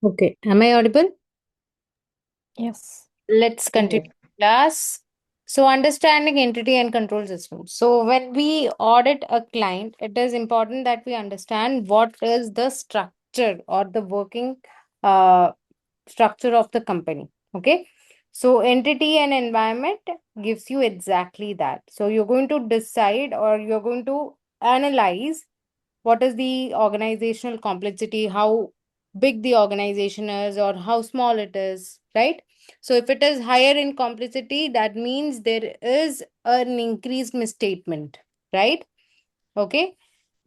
Okay. Am I audible? Yes. Let's Yes. continue class. So, understanding entity and control systems. So, when we audit a client, it is important that we understand what is the structure or the working uh, structure of the company. Okay. So, entity and environment gives you exactly that. So, you're going to decide or you're going to analyze what is the organizational complexity, how big the organization is, or how small it is, right? So, if it is higher in complexity, that means there is an increased misstatement, right? Okay.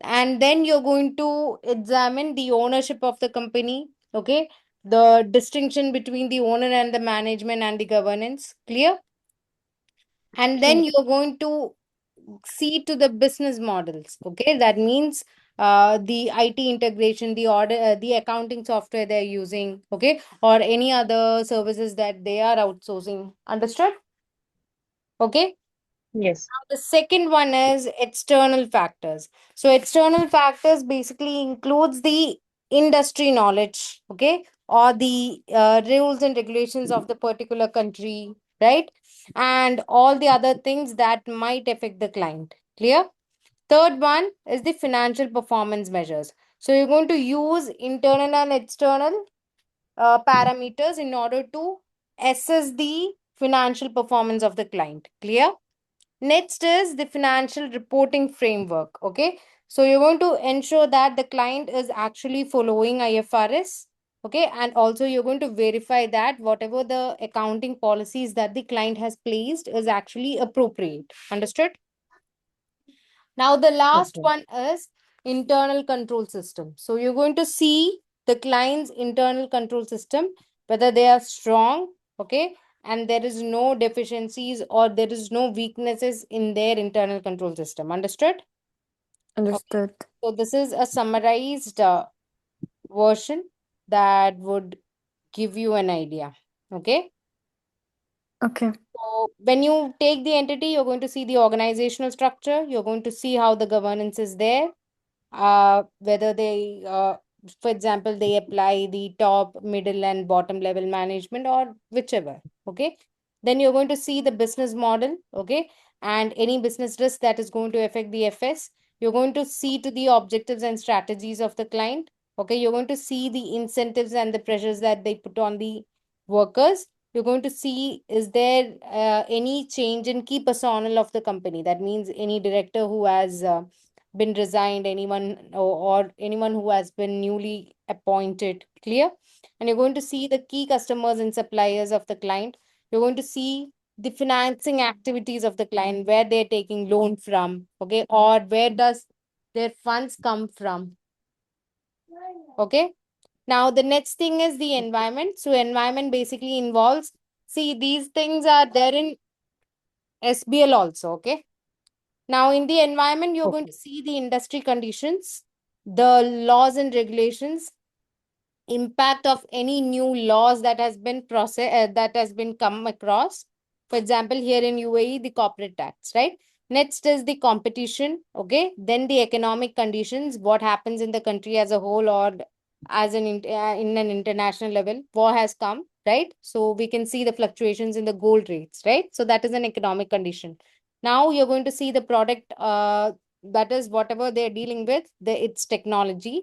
And then you're going to examine the ownership of the company, okay? The distinction between the owner and the management and the governance, clear? And then Clear. you're going to see to the business models, okay? That means the IT integration, the order, the accounting software they're using, okay? Or any other services that they are outsourcing. Understood? Okay. Yes. The second one is external factors. So external factors basically includes the industry knowledge, okay, or the rules and regulations of the particular country, right? And all the other things that might affect the client. Clear? Third one is the financial performance measures. So you're going to use internal and external parameters in order to assess the financial performance of the client. Clear? Next is the financial reporting framework. Okay. So you're going to ensure that the client is actually following IFRS. Okay. And also you're going to verify that whatever the accounting policies that the client has placed is actually appropriate. Understood? Now, the last Okay. one is internal control system. So you're going to see the client's internal control system, whether they are strong, okay, and there is no deficiencies or there is no weaknesses in their internal control system. Understood? Okay. Understood. So this is a summarized version that would give you an idea. Okay. Okay. So when you take the entity, you're going to see the organizational structure. You're going to see how the governance is there, whether they for example they apply the top, middle and bottom level management or whichever. Okay. Then you're going to see the business model, okay, and any business risk that is going to affect the FS. You're going to see to the objectives and strategies of the client. Okay. You're going to see the incentives and the pressures that they put on the workers. You're going to see, is there any change in key personnel of the company? That means any director who has been resigned, anyone or anyone who has been newly appointed. Clear? And you're going to see the key customers and suppliers of the client. You're going to see the financing activities of the client, where they're taking loan from, okay, or where does their funds come from. Okay. Now the next thing is the environment. So environment basically involves, see, these things are there in SBL also. Okay. Now, in the environment, you're going Okay. to see the industry conditions, the laws and regulations, impact of any new laws that has been that has been come across. For example, here in UAE, the corporate tax, right? Next is the competition, okay? Then the economic conditions, what happens in the country as a whole or as in an international level. War has come, right? So we can see the fluctuations in the gold rates, right? So that is an economic condition. Now you're going to see the product, that is whatever they're dealing with, its technology.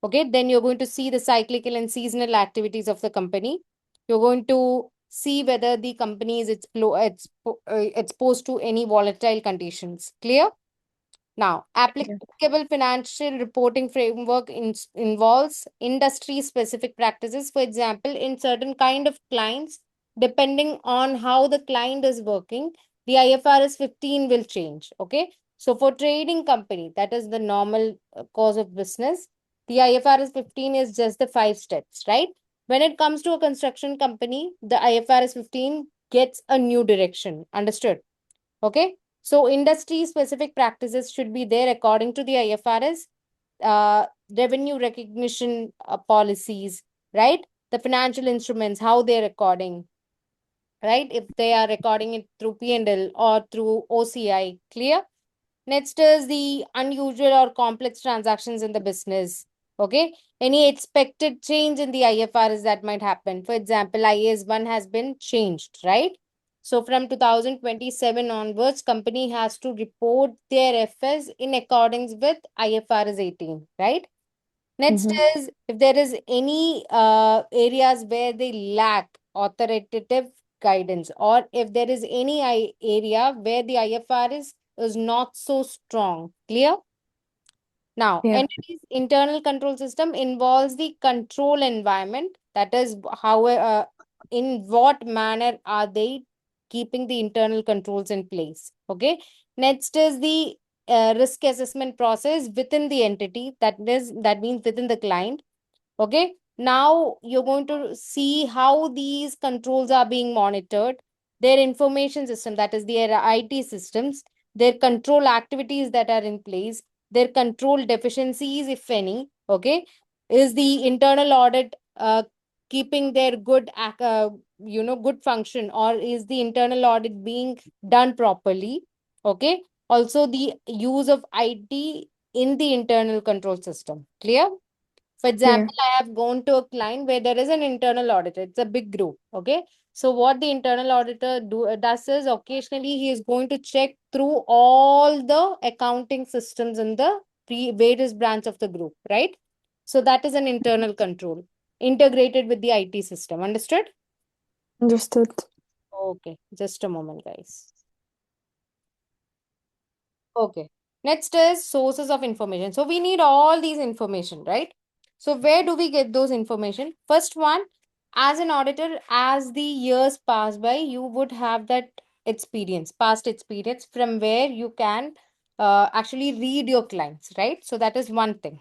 Okay, then you're going to see the cyclical and seasonal activities of the company. You're going to see whether the company is exposed to any volatile conditions. Clear? Now, Clear. applicable financial reporting framework involves industry specific practices. For example, in certain kind of clients, depending on how the client is working, the IFRS 15 will change. Okay. So, for trading company, that is the normal course of business, the IFRS 15 is just the 5 steps, right? When it comes to a construction company, the IFRS 15 gets a new direction. Understood? Okay. So industry specific practices should be there according to the IFRS, revenue recognition policies, right? The financial instruments, how they're recording, right? If they are recording it through P&L or through OCI, clear? Next is the unusual or complex transactions in the business. Okay. Any expected change in the IFRS that might happen. For example, IAS 1 has been changed, right? So from 2027 onwards, company has to report their FS in accordance with IFRS 18, right? Next Mm-hmm. is if there is any areas where they lack authoritative guidance, or if there is any area where the IFRS is not so strong. Clear? Now, Yeah. entity's internal control system involves the control environment. That is how, in what manner are they keeping the internal controls in place? Okay. Next is the risk assessment process within the entity. That means within the client. Okay. Now you're going to see how these controls are being monitored, their information system, that is their IT systems, their control activities that are in place, their control deficiencies, if any. Okay. Is the internal audit keeping their good function, or is the internal audit being done properly? Okay. Also, the use of IT in the internal control system. Clear? For Clear. example, I have gone to a client where there is an internal auditor. It's a big group. Okay. So what the internal auditor does is occasionally he is going to check through all the accounting systems in the various branch of the group, right? So that is an internal control integrated with the IT system. Understood? Understood. Okay. Just a moment, guys. Okay. Next is sources of information. So we need all these information, right? So where do we get those information? First one, as an auditor, as the years pass by, you would have that experience, past experience from where you can actually read your clients, right? So that is one thing.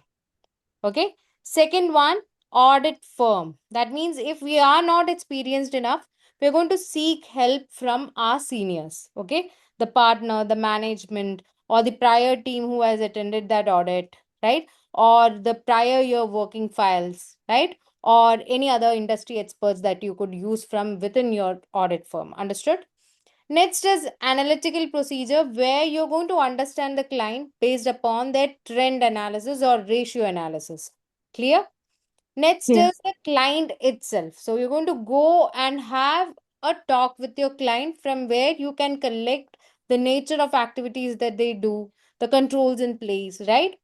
Okay. Second one, audit firm. That means if we are not experienced enough, we're going to seek help from our seniors. Okay. The partner, the management, or the prior team who has attended that audit, right? Or the prior year working files, right? Or any other industry experts that you could use from within your audit firm. Understood? Next is analytical procedure where you're going to understand the client based upon their trend analysis or ratio analysis. Clear? Next Yeah. is the client itself. So you're going to go and have a talk with your client from where you can collect the nature of activities that they do, the controls in place, right?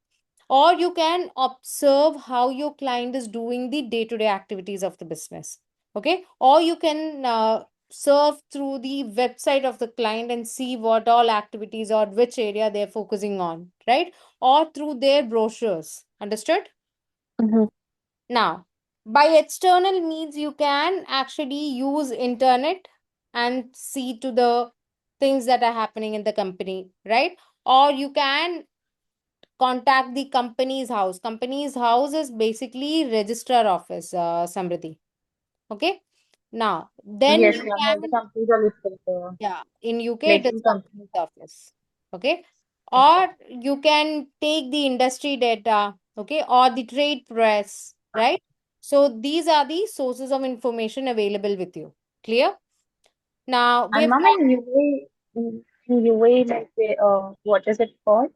Or you can observe how your client is doing the day to day activities of the business. Okay. Or you can surf through the website of the client and see what all activities or which area they're focusing on, right? Or through their brochures. Understood? Mm-hmm. Now, by external means, you can actually use internet and see to the things that are happening in the company, right? Or you can contact the company's house. Company's house is basically registrar office, Samriddhi. Okay. Now, then Yes, you ma'am. All the can, companies are listed there. yeah, in UK it Like is in companies. company's office. Okay. Okay. Or you can take the industry data, okay, or the trade press, right? So these are the sources of information available with you. Clear? Now And we've ma'am, in UAE, in UAE, like, what is it called?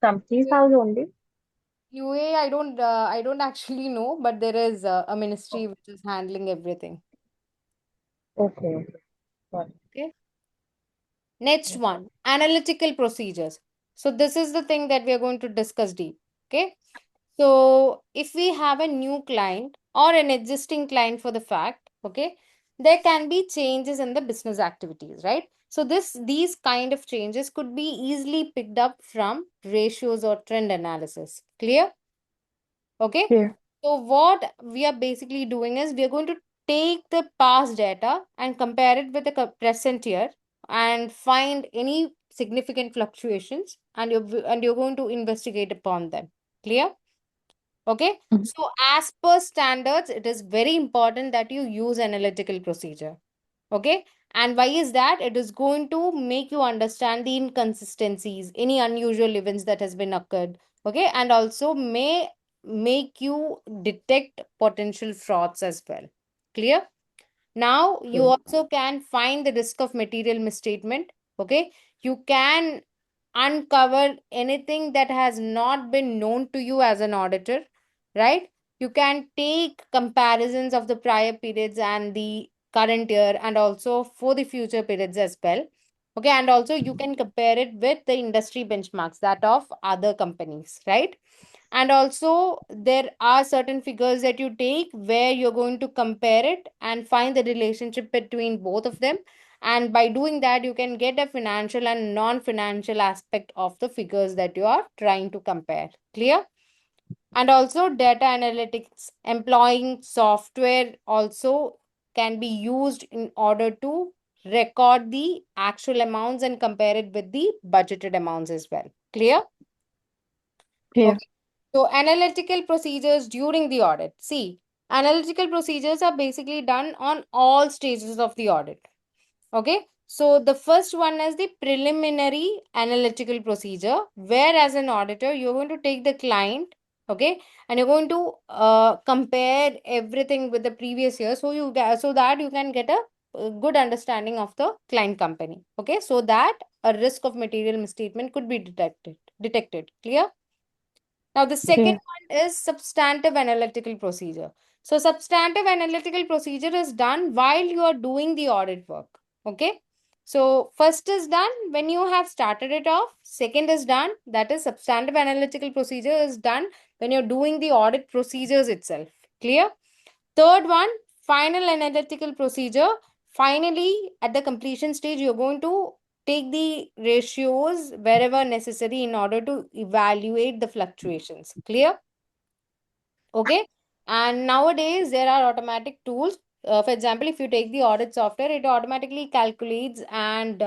Companies house only? UA, I don't actually know, but there is a Oh, ministry which is handling everything. okay. Got it. Okay. Next Yes. one, analytical procedures. So this is the thing that we are going to discuss deep. Okay. So if we have a new client or an existing client for the fact, okay, there can be changes in the business activities, right? So these kind of changes could be easily picked up from ratios or trend analysis. Clear? Okay. Clear. So what we are basically doing is we are going to take the past data and compare it with the present year and find any significant fluctuations, and you're going to investigate upon them. Clear? Okay. Mhm. So as per standards, it is very important that you use analytical procedure. Okay. And why is that? It is going to make you understand the inconsistencies, any unusual events that has been occurred. Okay. And also may make you detect potential frauds as well. Clear? Now you Okay. also can find the risk of material misstatement. Okay. You can uncover anything that has not been known to you as an auditor, right? You can take comparisons of the prior periods and the current year, and also for the future periods as well. Okay, and also you can compare it with the industry benchmarks that of other companies, right? And also there are certain figures that you take where you're going to compare it and find the relationship between both of them, and by doing that you can get a financial and non-financial aspect of the figures that you are trying to compare. Clear? And also data analytics employing software also can be used in order to record the actual amounts and compare it with the budgeted amounts as well. Clear? Clear. Okay. So analytical procedures during the audit. See, analytical procedures are basically done on all stages of the audit. Okay. So the first one is the preliminary analytical procedure, where as an auditor, you're going to take the client, okay, and you're going to compare everything with the previous year, so you get, so that you can get a good understanding of the client company. Okay, so that a risk of material misstatement could be detected. Detected. Clear? Now, the second Clear. one is substantive analytical procedure. So, substantive analytical procedure is done while you are doing the audit work. Okay. So, first is done when you have started it off. Second is done, that is, substantive analytical procedure is done when you're doing the audit procedures itself. Clear? Third one, final analytical procedure. Finally, at the completion stage, you're going to take the ratios wherever necessary in order to evaluate the fluctuations. Clear? Okay. And nowadays, there are automatic tools. For example, if you take the audit software, it automatically calculates and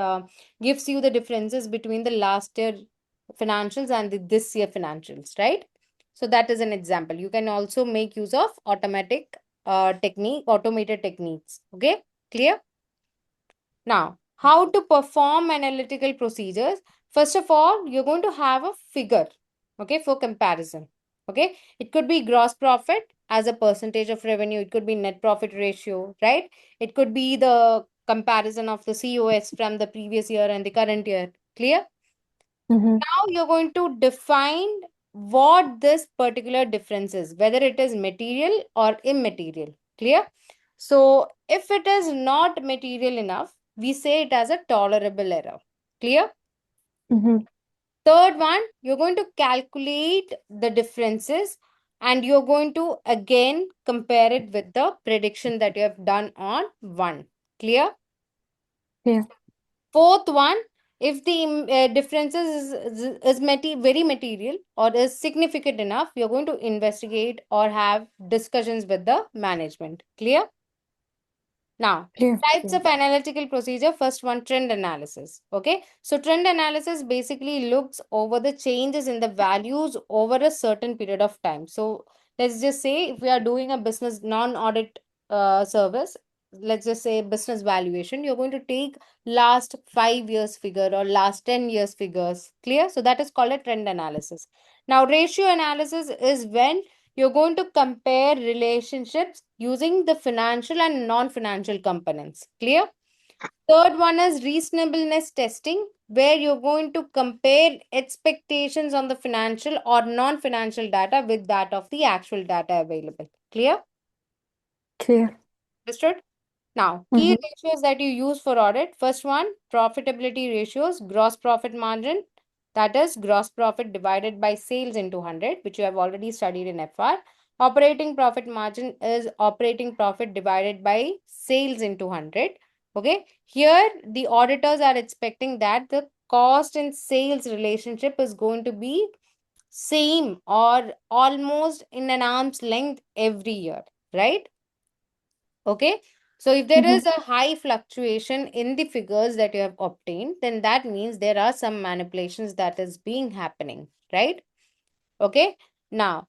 gives you the differences between the last year financials and this year financials, right? So that is an example. You can also make use of automated techniques. Okay, clear? Now, how to perform analytical procedures? First of all, you're going to have a figure, okay, for comparison. Okay, it could be gross profit as a percentage of revenue, it could be net profit ratio, right? It could be the comparison of the COS from the previous year and the current year. Clear? Mm-hmm. Now you're going to define what this particular difference is, whether it is material or immaterial. Clear? So if it is not material enough, we say it as a tolerable error. Clear? Mm-hmm. Third one, you're going to calculate the differences and you're going to again compare it with the prediction that you have done on one. Clear? Clear. Fourth one, if the differences is very material or is significant enough, you're going to investigate or have discussions with the management. Clear? Now, Clear. types of analytical procedure. First one, trend analysis. Okay. So, trend analysis basically looks over the changes in the values over a certain period of time. So, let's just say if we are doing a business non-audit service, let's just say business valuation, you're going to take last 5 years figure or last 10 years figures. Clear? So, that is called a trend analysis. Now, ratio analysis is when you're going to compare relationships using the financial and non-financial components. Clear? Third one is reasonableness testing, where you're going to compare expectations on the financial or non-financial data with that of the actual data available. Clear? Clear. Understood? Now, key Mm-hmm. ratios that you use for audit. First one, profitability ratios, gross profit margin, that is gross profit divided by sales into 100, which you have already studied in FR. Operating profit margin is operating profit divided by sales into 100. Okay, here the auditors are expecting that the cost and sales relationship is going to be same or almost in an arm's length every year, right? Okay. So if there Mm-hmm. is a high fluctuation in the figures that you have obtained, then that means there are some manipulations that is being happening, right? Okay. Now,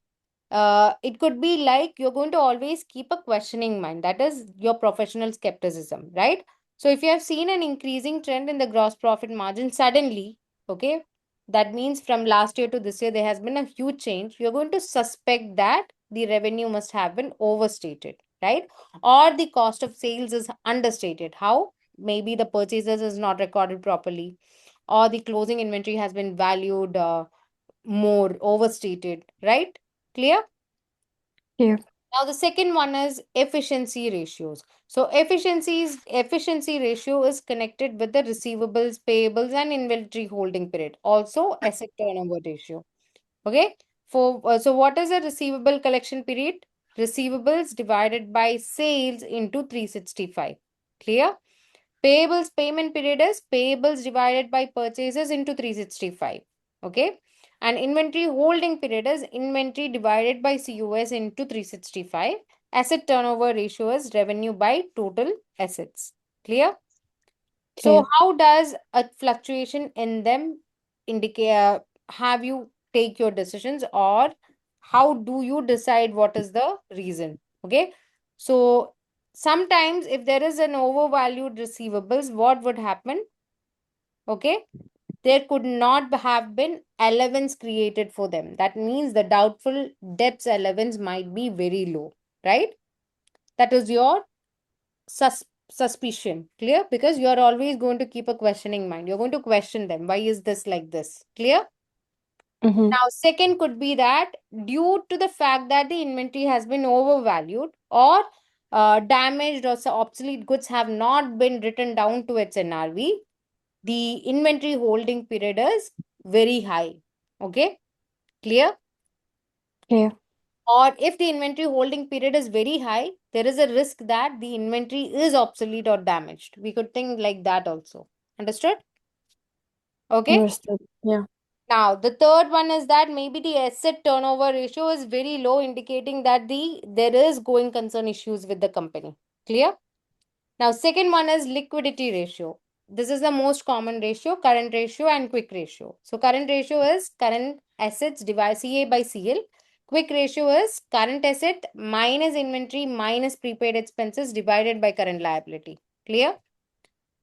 it could be like you're going to always keep a questioning mind. That is your professional skepticism, right? So if you have seen an increasing trend in the gross profit margin suddenly, okay, that means from last year to this year, there has been a huge change. You're going to suspect that the revenue must have been overstated, right? Or the cost of sales is understated. How? Maybe the purchases is not recorded properly, or the closing inventory has been valued more overstated, right? Clear? Clear. Now the second one is efficiency ratios. So efficiency ratio is connected with the receivables, payables, and inventory holding period. Also asset turnover ratio. Okay. So what is a receivable collection period? Receivables divided by sales into 365. Clear? Payables payment period is payables divided by purchases into 365. Okay. And inventory holding period is inventory divided by COS into 365. Asset turnover ratio is revenue by total assets. Clear? So Clear. how does a fluctuation in them indicate have you take your decisions, or how do you decide what is the reason? Okay. So sometimes if there is an overvalued receivables, what would happen? Okay. There could not have been allowance created for them. That means the doubtful debts allowance might be very low, right? That is your suspicion. Clear? Because you are always going to keep a questioning mind. You're going to question them. Why is this like this? Clear? Mm-hmm. Now, second could be that due to the fact that the inventory has been overvalued, or damaged or obsolete goods have not been written down to its NRV, the inventory holding period is very high. Okay, clear? Clear. Or if the inventory holding period is very high, there is a risk that the inventory is obsolete or damaged. We could think like that also. Understood? Okay. Understood. Yeah. Now, the third one is that maybe the asset turnover ratio is very low, indicating that there is going concern issues with the company. Clear? Now, second one is liquidity ratio. This is the most common ratio, current ratio and quick ratio. So, current ratio is current assets divided CA by CL. Quick ratio is current asset minus inventory minus prepaid expenses divided by current liability. Clear?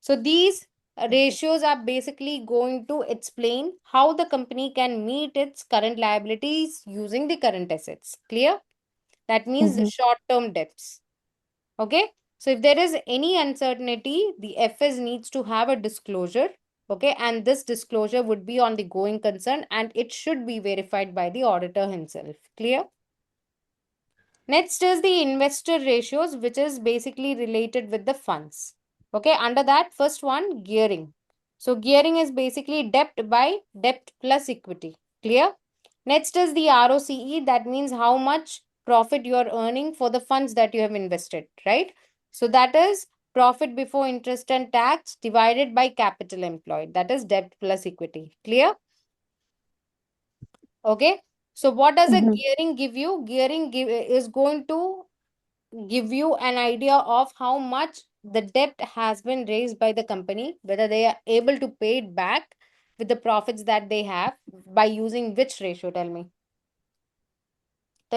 So, these ratios are basically going to explain how the company can meet its current liabilities using the current assets. Clear? That means the Mm-hmm. short term debts. Okay. So if there is any uncertainty, the FS needs to have a disclosure. Okay. And this disclosure would be on the going concern, and it should be verified by the auditor himself. Clear? Next is the investor ratios, which is basically related with the funds. Okay. Under that, first one, gearing. So gearing is basically debt by debt plus equity. Clear? Next is the ROCE. That means how much profit you are earning for the funds that you have invested, right? So that is profit before interest and tax divided by capital employed. That is debt plus equity. Clear? Okay. So what does a Mm-hmm. gearing give you? Is going to give you an idea of how much the debt has been raised by the company, whether they are able to pay it back with the profits that they have by using which ratio. Tell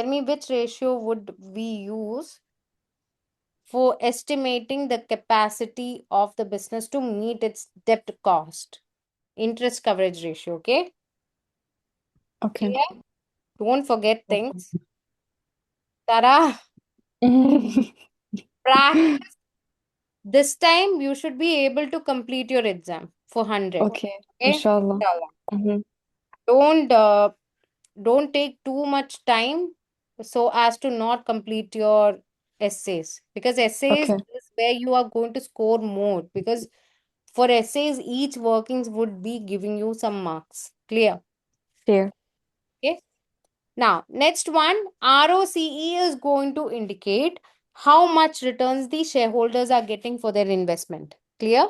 me which ratio would we use for estimating the capacity of the business to meet its debt cost. Interest coverage ratio. Okay, Okay. clear? Don't forget Okay. things. Tara, practice. This time you should be able to complete your exam for 100. Okay. Okay, Inshallah. Inshallah. Mm-hmm. Don't don't take too much time so as to not complete your essays, because essays Okay. is where you are going to score more, because for essays each workings would be giving you some marks. Clear? Clear. Okay. Now next one, ROCE is going to indicate how much returns the shareholders are getting for their investment. Clear?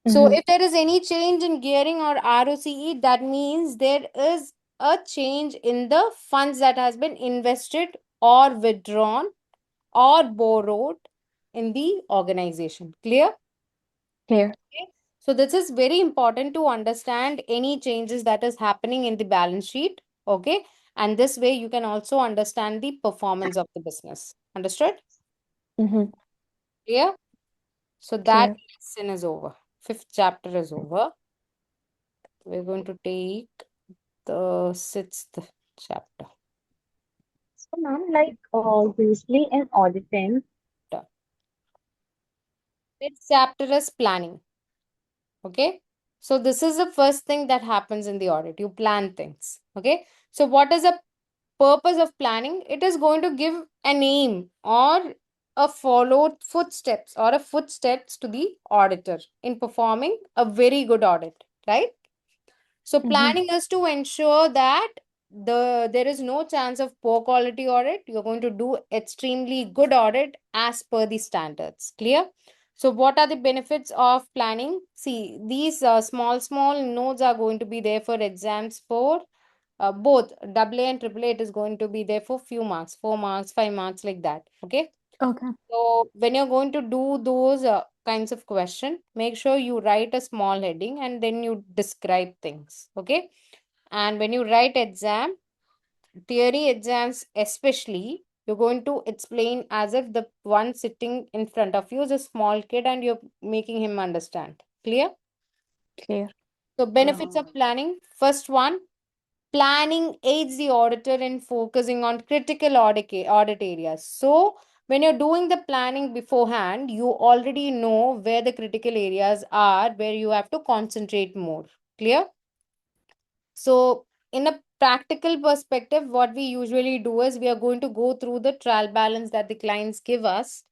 So Mm-hmm. if there is any change in gearing or ROCE, that means there is a change in the funds that has been invested or withdrawn or borrowed in the organization. Clear? Clear. Okay. So this is very important to understand any changes that is happening in the balance sheet. Okay. And this way you can also understand the performance of the business. Understood? Mm-hmm. Clear? So that Clear. lesson is over. Fifth chapter is over. We're going to take the sixth chapter. So, ma'am, like usually in auditing, Fifth chapter is planning. Okay. So this is the first thing that happens in the audit. You plan things. Okay. So what is a purpose of planning, it is going to give a name or a followed footsteps or a footsteps to the auditor in performing a very good audit, right? So Mm-hmm. planning is to ensure that there is no chance of poor quality audit. You're going to do extremely good audit as per the standards. Clear? So what are the benefits of planning? See, these small notes are going to be there for exams for both AA and AAA. It is going to be there for few marks, 4 marks, 5 marks, like that. Okay. Okay. So when you're going to do those kinds of question, make sure you write a small heading and then you describe things. Okay. And when you write exam, theory exams especially, you're going to explain as if the one sitting in front of you is a small kid and you're making him understand. Clear? Clear. So benefits of planning. First one, planning aids the auditor in focusing on critical audit areas. So, when you're doing the planning beforehand, you already know where the critical areas are, where you have to concentrate more. Clear? So, in a practical perspective, what we usually do is we are going to go through the trial balance that the clients give us,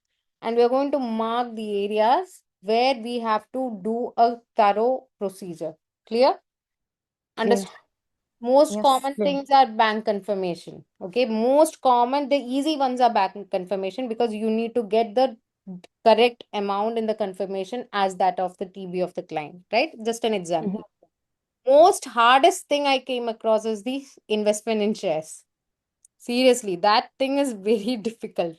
and we are going to mark the areas where we have to do a thorough procedure. Clear? Clear. Understood? Most Yes. common Clear. things are bank confirmation. Okay, most common, the easy ones are bank confirmation because you need to get the correct amount in the confirmation as that of the TB of the client, right? Just an Mm-hmm. example. Most hardest thing I came across is the investment in shares. Seriously, that thing is very difficult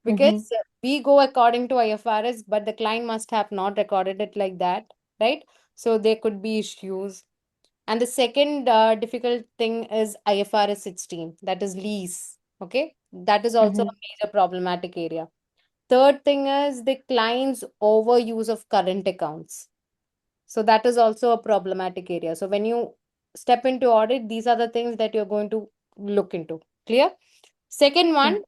Mm-hmm. because we go according to IFRS, but the client must have not recorded it like that, right? So there could be issues. And the second difficult thing is IFRS 16, that is lease. Okay. That is also Mm-hmm. a major problematic area. Third thing is the client's overuse of current accounts. So that is also a problematic area. So when you step into audit, these are the things that you're going to look into. Clear? Second Clear. one,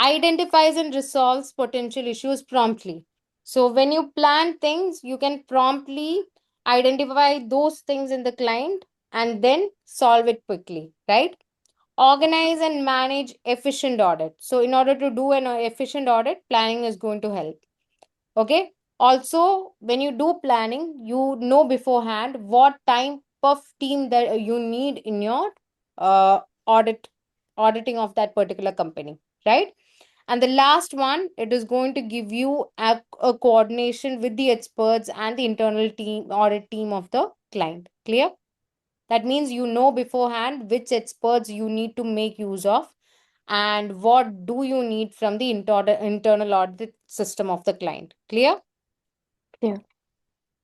identifies and resolves potential issues promptly. So when you plan things, you can promptly identify those things in the client and then solve it quickly, right? Organize and manage efficient audit. So in order to do an efficient audit, planning is going to help. Okay. Also, when you do planning, you know beforehand what type of team that you need in your uh, audit auditing of that particular company, right? And the last one, it is going to give you a coordination with the experts and the internal team audit team of the client. Clear? That means you know beforehand which experts you need to make use of and what do you need from the internal audit system of the client. Clear? Clear.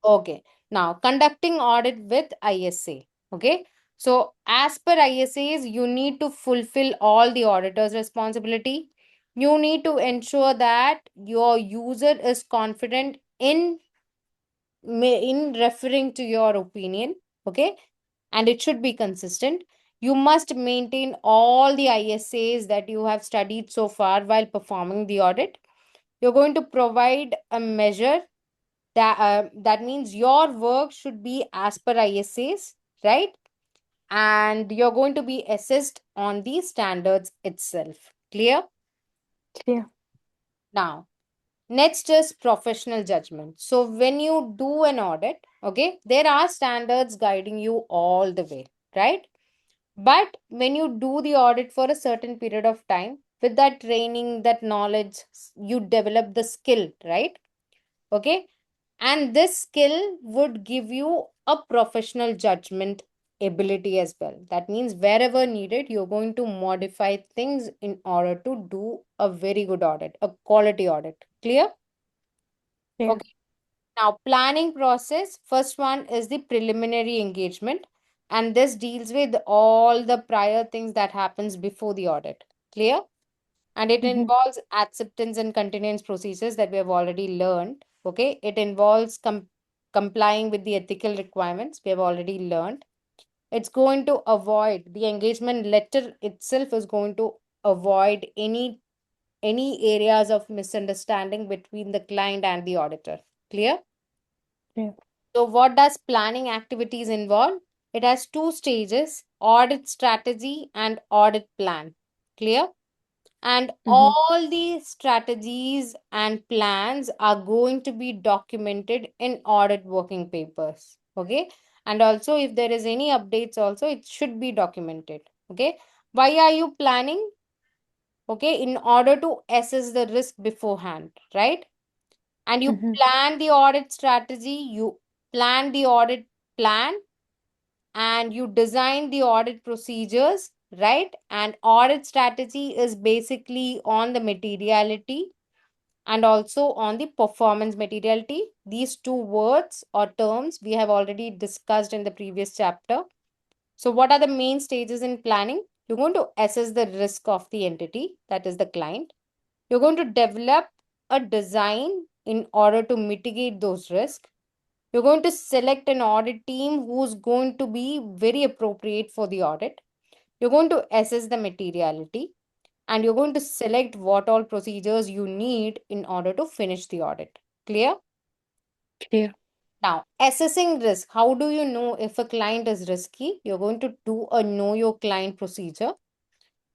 Okay. Now, conducting audit with ISA. Okay. So, as per ISAs, you need to fulfill all the auditor's responsibility. You need to ensure that your user is confident in referring to your opinion. Okay. And it should be consistent. You must maintain all the ISAs that you have studied so far while performing the audit. You're going to provide a measure that means your work should be as per ISAs, right? And you're going to be assessed on the standards itself. Clear? Clear. Now, next is professional judgment. So when you do an audit, okay, there are standards guiding you all the way, right? But when you do the audit for a certain period of time, with that training, that knowledge, you develop the skill, right? Okay. And this skill would give you a professional judgment ability as well. That means wherever needed, you're going to modify things in order to do a very good audit, a quality audit. Clear? Clear. Okay. Now, planning process. First one is the preliminary engagement, and this deals with all the prior things that happens before the audit. Clear? And it Mm-hmm. involves acceptance and continuance procedures that we have already learned. Okay, it involves complying with the ethical requirements we have already learned. It's going to avoid the engagement letter itself is going to avoid any areas of misunderstanding between the client and the auditor. Clear? Clear. So what does planning activities involve? it has two stages: audit strategy and audit plan. Clear? And all the strategies and plans are going to be documented in audit working papers. Okay. And also, if there is any updates, also it should be documented. Okay. Why are you planning? Okay. In order to assess the risk beforehand, right? And you plan the audit strategy, you plan the audit plan, and you design the audit procedures, right? And audit strategy is basically on the materiality and also on the performance materiality. These two words or terms we have already discussed in the previous chapter. So, what are the main stages in planning? You're going to assess the risk of the entity, that is the client. You're going to develop a design in order to mitigate those risks. You're going to select an audit team who's going to be very appropriate for the audit. You're going to assess the materiality, and you're going to select what all procedures you need in order to finish the audit. Clear? Clear. Now, assessing risk. How do you know if a client is risky? You're going to do a know your client procedure.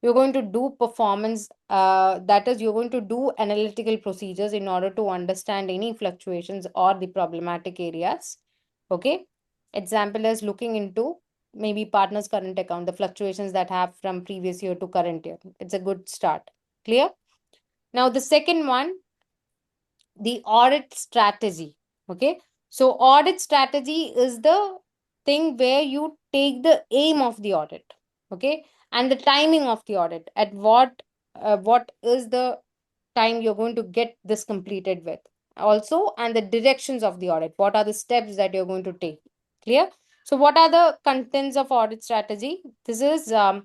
You're going to do performance, that is, you're going to do analytical procedures in order to understand any fluctuations or the problematic areas. Okay. Example is looking into maybe partner's current account, the fluctuations that have from previous year to current year. It's a good start. Clear? Now, the second one, the audit strategy. Okay. So, audit strategy is the thing where you take the aim of the audit. Okay. And the timing of the audit. At what is the time you're going to get this completed with. Also, and the directions of the audit. What are the steps that you're going to take? Clear? So, what are the contents of audit strategy? This is for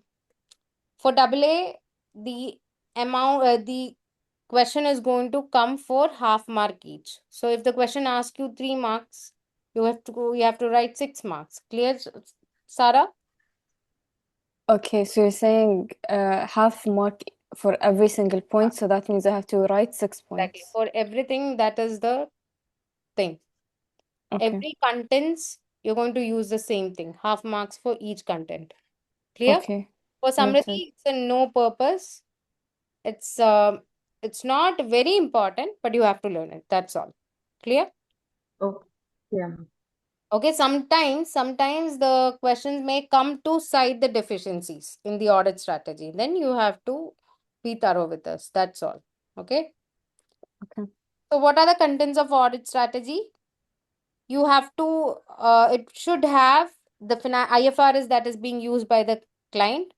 AA, the the question is going to come for half mark each. So if the question asks you 3 marks, you have to write 6 marks. Clear, Sarah? Okay, so you're saying half mark for every single point, so that means I have to write 6 Exactly. points. For everything, that is the thing. Okay. Every contents, you're going to use the same thing. Half marks for each content. Clear? Okay. For Noted. summary, it's a no purpose. It's not very important, but you have to learn it. That's all. Clear? Oh, yeah. Okay, sometimes the questions may come to cite the deficiencies in the audit strategy. Then you have to be thorough with us. That's all. Okay. Okay. So what are the contents of audit strategy? You have to, it should have the IFRS that is being used by the client.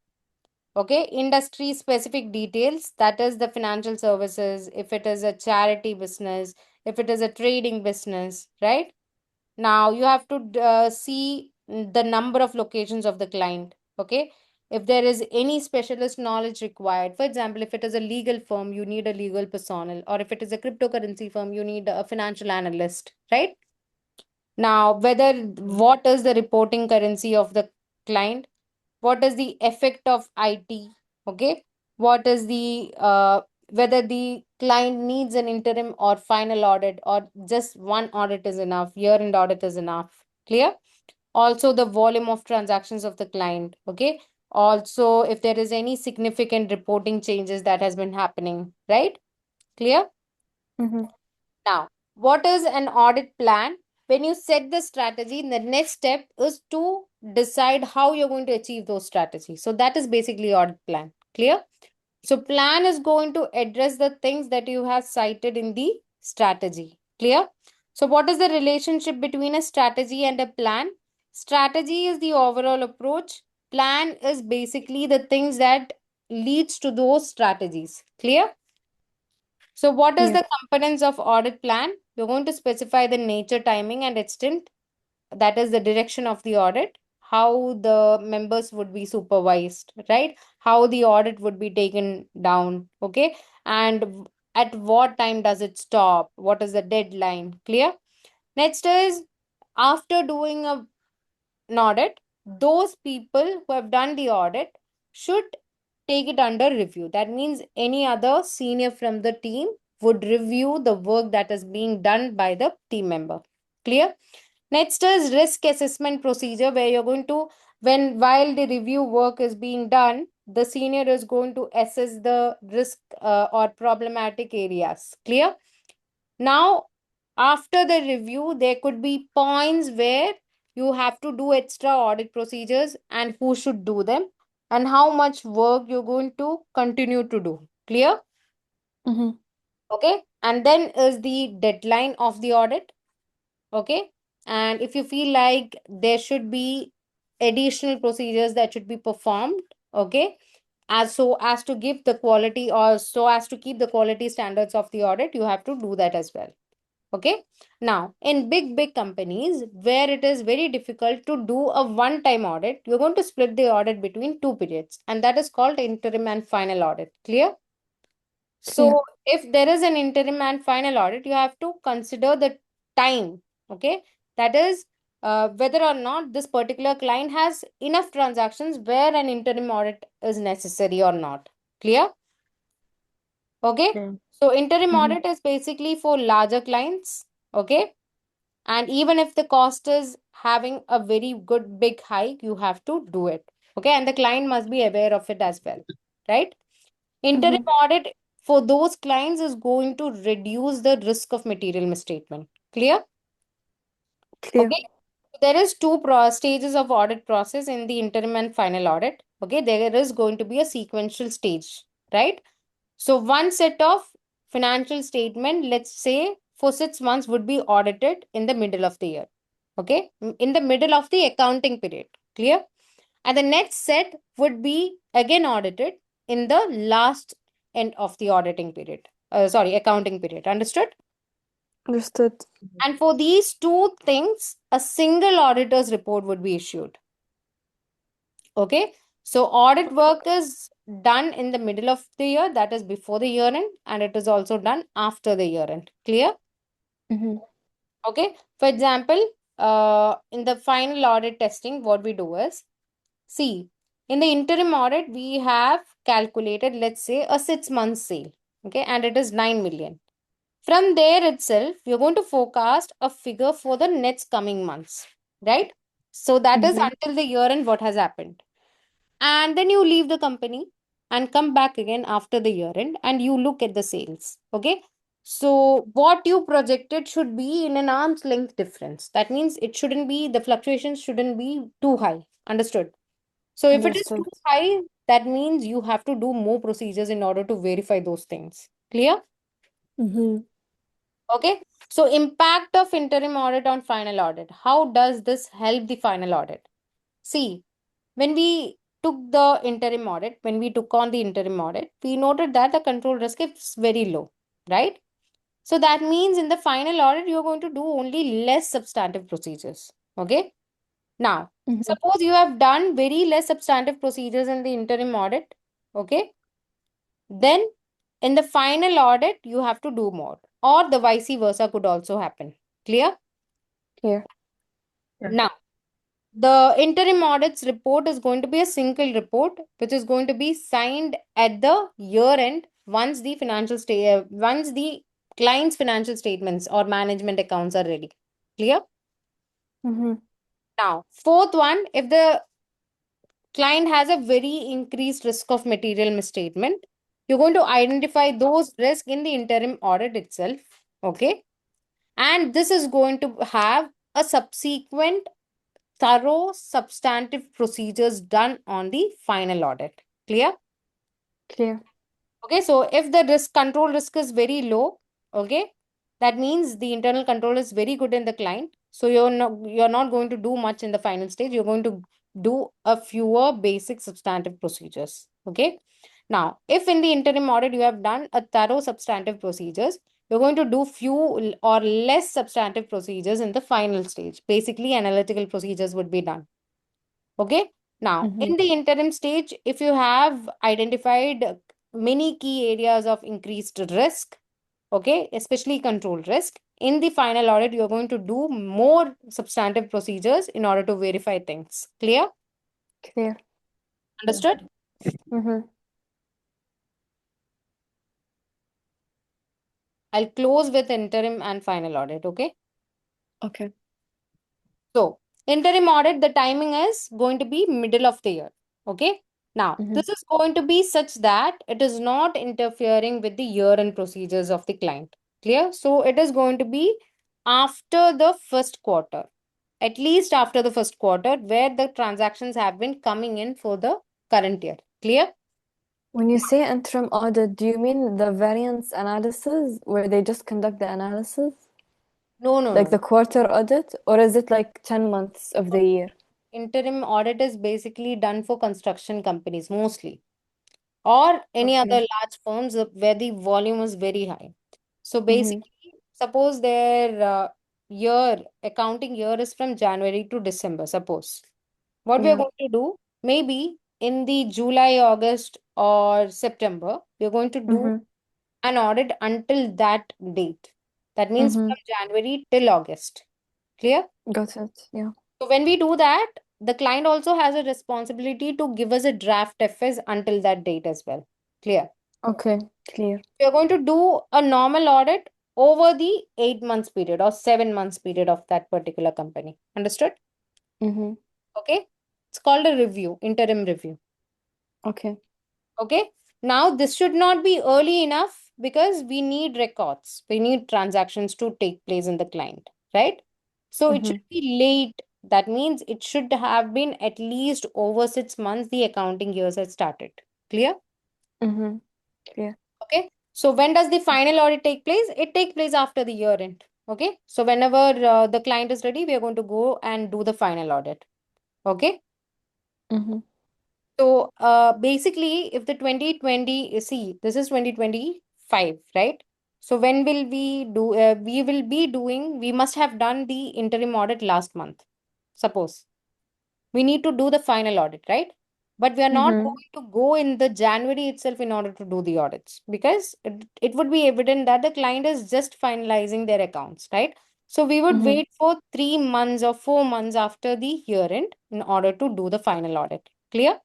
Okay. Industry specific details, that is the financial services, if it is a charity business, if it is a trading business, right? Now you have to see the number of locations of the client. Okay. If there is any specialist knowledge required, for example, if it is a legal firm, you need a legal personnel, or if it is a cryptocurrency firm, you need a financial analyst, right? Now, whether what is the reporting currency of the client, what is the effect of IT, okay? What is the whether the client needs an interim or final audit, or just one audit is enough, year-end audit is enough. Clear? Also, the volume of transactions of the client, okay? Also, if there is any significant reporting changes that has been happening, right? Clear? Now, what is an audit plan? When you set the strategy, the next step is to decide how you're going to achieve those strategies. So that is basically audit plan. Clear? So plan is going to address the things that you have cited in the strategy. Clear? So what is the relationship between a strategy and a plan? Strategy is the overall approach. Plan is basically the things that leads to those strategies. Clear? So what is Yeah. the components of audit plan? You're going to specify the nature, timing, and extent. That is the direction of the audit, how the members would be supervised, right? How the audit would be taken down, okay? And at what time does it stop? What is the deadline? Clear? Next is, after doing an audit, those people who have done the audit should take it under review. That means any other senior from the team would review the work that is being done by the team member. Clear? Next is risk assessment procedure, where you're going to, while the review work is being done, the senior is going to assess the risk or problematic areas. Clear? Now, after the review, there could be points where you have to do extra audit procedures and who should do them and how much work you're going to continue to do. Clear? Mm-hmm. Okay. And then is the deadline of the audit. Okay. And if you feel like there should be additional procedures that should be performed, okay, as so as to give the quality or so as to keep the quality standards of the audit, you have to do that as well. Okay. Now, in big companies where it is very difficult to do a one-time audit, you're going to split the audit between two periods, and that is called interim and final audit. Clear? Clear. So, if there is an interim and final audit, you have to consider the time. Okay. That is whether or not this particular client has enough transactions where an interim audit is necessary or not. Clear? Okay. Okay. So, interim Mm-hmm. audit is basically for larger clients. Okay. And even if the cost is having a very good big hike, you have to do it. Okay. And the client must be aware of it as well. Right? Interim Mm-hmm. audit for those clients is going to reduce the risk of material misstatement. Clear? Clear. Okay. There is two stages of audit process in the interim and final audit. Okay. There is going to be a sequential stage, right? So one set of financial statement, let's say for 6 months, would be audited in the middle of the year. Okay. In the middle of the accounting period. Clear? And the next set would be again audited in the last end of the auditing period. Sorry, accounting period. Understood? Understood. And for these two things, a single auditor's report would be issued. Okay. So audit work is done in the middle of the year, that is before the year end, and it is also done after the year end. Clear? Mm-hmm. Okay. For example, in the final audit testing, what we do is, see, in the interim audit, we have calculated, let's say, a 6 month sale, okay, and it is 9 million. From there itself, you're going to forecast a figure for the next coming months, right? So that is Mm-hmm. until the year end what has happened. And then you leave the company and come back again after the year end and you look at the sales, okay? So what you projected should be in an arm's length difference. That means it shouldn't be, the fluctuations shouldn't be too high. Understood? So if it is too Understood. high, that means you have to do more procedures in order to verify those things. Clear? Mm-hmm. Okay. So impact of interim audit on final audit. How does this help the final audit? See, when we took the interim audit, when we took on the interim audit, we noted that the control risk is very low, right? So that means in the final audit, you're going to do only less substantive procedures. Okay. Now, Mm-hmm. suppose you have done very less substantive procedures in the interim audit. Okay. Then in the final audit, you have to do more, or the vice versa could also happen. Clear? Clear. Yeah. Now, the interim audits report is going to be a single report, which is going to be signed at the year end once the once the client's financial statements or management accounts are ready. Clear? Mm-hmm. Now, fourth one, if the client has a very increased risk of material misstatement, you're going to identify those risks in the interim audit itself. Okay. And this is going to have a subsequent thorough substantive procedures done on the final audit. Clear? Clear. Okay, so if the control risk is very low, okay, that means the internal control is very good in the client. So you're not going to do much in the final stage. You're going to do a fewer basic substantive procedures. Okay. Now, if in the interim audit you have done a thorough substantive procedures, you're going to do few or less substantive procedures in the final stage. Basically, analytical procedures would be done. Okay. Now, Mm-hmm. in the interim stage, if you have identified many key areas of increased risk, okay, especially control risk, in the final audit, you're going to do more substantive procedures in order to verify things. Clear? Clear. Yeah. Understood? Mm-hmm. I'll close with interim and final audit. Okay. Okay. So, interim audit, the timing is going to be middle of the year. Okay. Now, Mm-hmm. this is going to be such that it is not interfering with the year-end procedures of the client. Clear? So, it is going to be after the first quarter, at least after the first quarter, where the transactions have been coming in for the current year. Clear? When you say interim audit, do you mean the variance analysis where they just conduct the analysis? No, no, Like no. the quarter audit? Or is it like 10 months of the year? Interim audit is basically done for construction companies mostly, or any other Okay. large firms where the volume is very high. So Mm-hmm. basically, suppose their accounting year is from January to December, suppose. What we are Yeah. going to do, maybe in the July, August, or September, we are going to do Mm-hmm. an audit until that date. That means Mm-hmm. from January till August. Clear? Got it. Yeah. So when we do that, the client also has a responsibility to give us a draft FS until that date as well. Clear? Okay. Clear. We are going to do a normal audit over the 8 months period or 7 months period of that particular company. Understood? Mm-hmm. Okay. It's called a review, interim review. Okay. Okay. Now, this should not be early enough because we need records. We need transactions to take place in the client, right? So it Mm-hmm. should be late. That means it should have been at least over 6 months the accounting years had started. Clear? Mm-hmm. Clear. Okay. So when does the final audit take place? It takes place after the year end. Okay. So whenever the client is ready, we are going to go and do the final audit. Okay. Mm-hmm. So basically, if the 2020, see, this is 2025, right? So when will we do, we will be doing, we must have done the interim audit last month. Suppose we need to do the final audit, right? But we are not Mm-hmm. going to go in the January itself in order to do the audits because it would be evident that the client is just finalizing their accounts, right? So we would Mm-hmm. wait for 3 months or 4 months after the year end in order to do the final audit. Clear?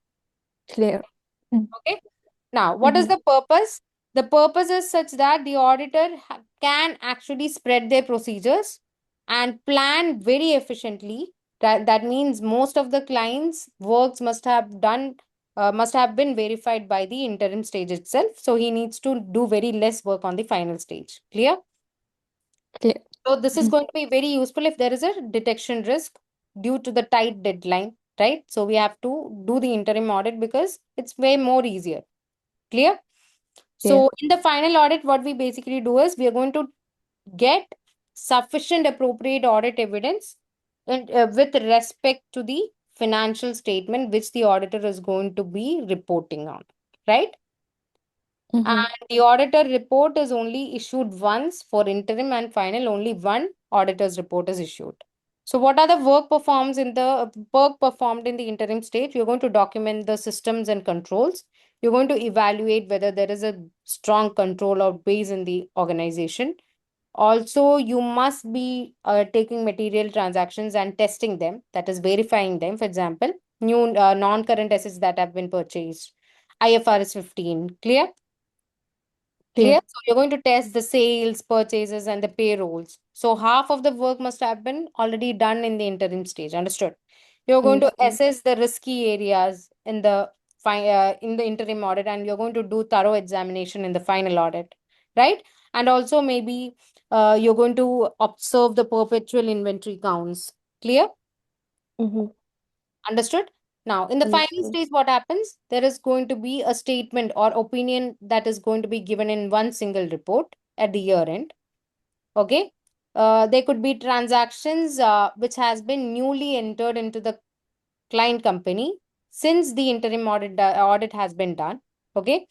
Clear. Okay. Now, what is Mm-hmm. the purpose? The purpose is such that the auditor can actually spread their procedures and plan very efficiently. That means most of the clients' works must have been verified by the interim stage itself. So he needs to do very less work on the final stage. Clear? Clear. So this is going to be very useful if there is a detection risk due to the tight deadline, right? So we have to do the interim audit because it's way more easier. Clear? Clear. So in the final audit, what we basically do is we are going to get sufficient appropriate audit evidence and with respect to the financial statement which the auditor is going to be reporting on, right? Mm-hmm. And the auditor report is only issued once for interim and final, only one auditor's report is issued. So what are the work performed in the interim stage? You're going to document the systems and controls. You're going to evaluate whether there is a strong control or base in the organization. Also, you must be taking material transactions and testing them, that is verifying them. For example, new non-current assets that have been purchased. IFRS 15. Clear? Clear. Clear? So you're going to test the sales, purchases, and the payrolls. So half of the work must have been already done in the interim stage. Understood? You're going to Understood. assess the risky areas in the interim audit, and you're going to do thorough examination in the final audit, right? And also maybe you're going to observe the perpetual inventory counts. Clear? Mm-hmm. Understood? Now, in the final Understood. stage, what happens? There is going to be a statement or opinion that is going to be given in one single report at the year end. Okay. There could be transactions which has been newly entered into the client company since the interim audit has been done. Okay.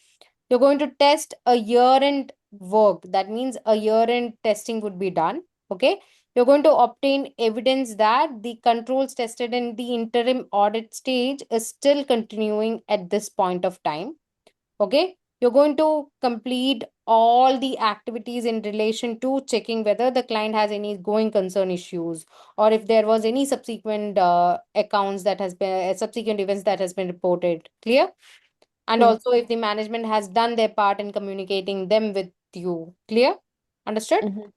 You're going to test a year-end work. That means a year-end testing would be done. Okay. You're going to obtain evidence that the controls tested in the interim audit stage is still continuing at this point of time. Okay. You're going to complete all the activities in relation to checking whether the client has any going concern issues or if there was any subsequent accounts that has been subsequent events that has been reported. Clear? And Clear. also if the management has done their part in communicating them with you. Clear? Understood? Mm-hmm.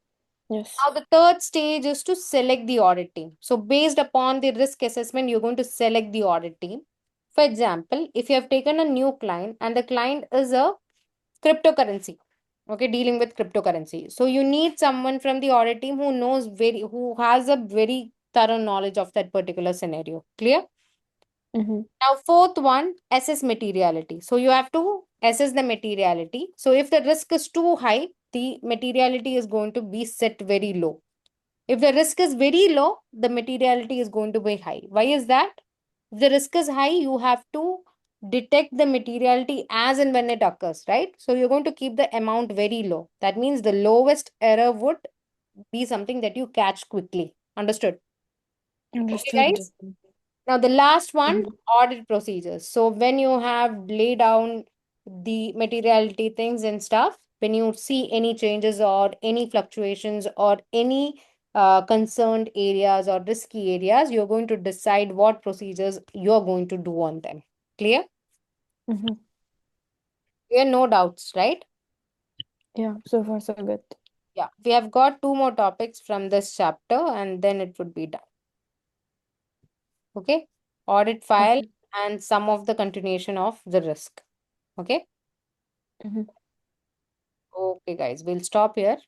Yes. Now, the third stage is to select the audit team. So, based upon the risk assessment, you're going to select the audit team. For example, if you have taken a new client and the client is a cryptocurrency, okay, dealing with cryptocurrency, so you need someone from the audit team who has a very thorough knowledge of that particular scenario. Clear? Mm-hmm. Now, fourth one, assess materiality. So you have to assess the materiality. So if the risk is too high, the materiality is going to be set very low. If the risk is very low, the materiality is going to be high. Why is that? If the risk is high, you have to detect the materiality as and when it occurs, right? So you're going to keep the amount very low. That means the lowest error would be something that you catch quickly. Understood? Okay, Understood. guys? Now, the last one, Mm-hmm. audit procedures. So, when you have laid down the materiality things and stuff, when you see any changes or any fluctuations or any concerned areas or risky areas, you're going to decide what procedures you're going to do on them. Clear? Mm-hmm. Clear, no doubts, right? Yeah, so far so good. Yeah, we have got two more topics from this chapter and then it would be done. Okay? Audit file Okay. and some of the continuation of the risk. Okay? Mm-hmm. Okay, guys, we'll stop here.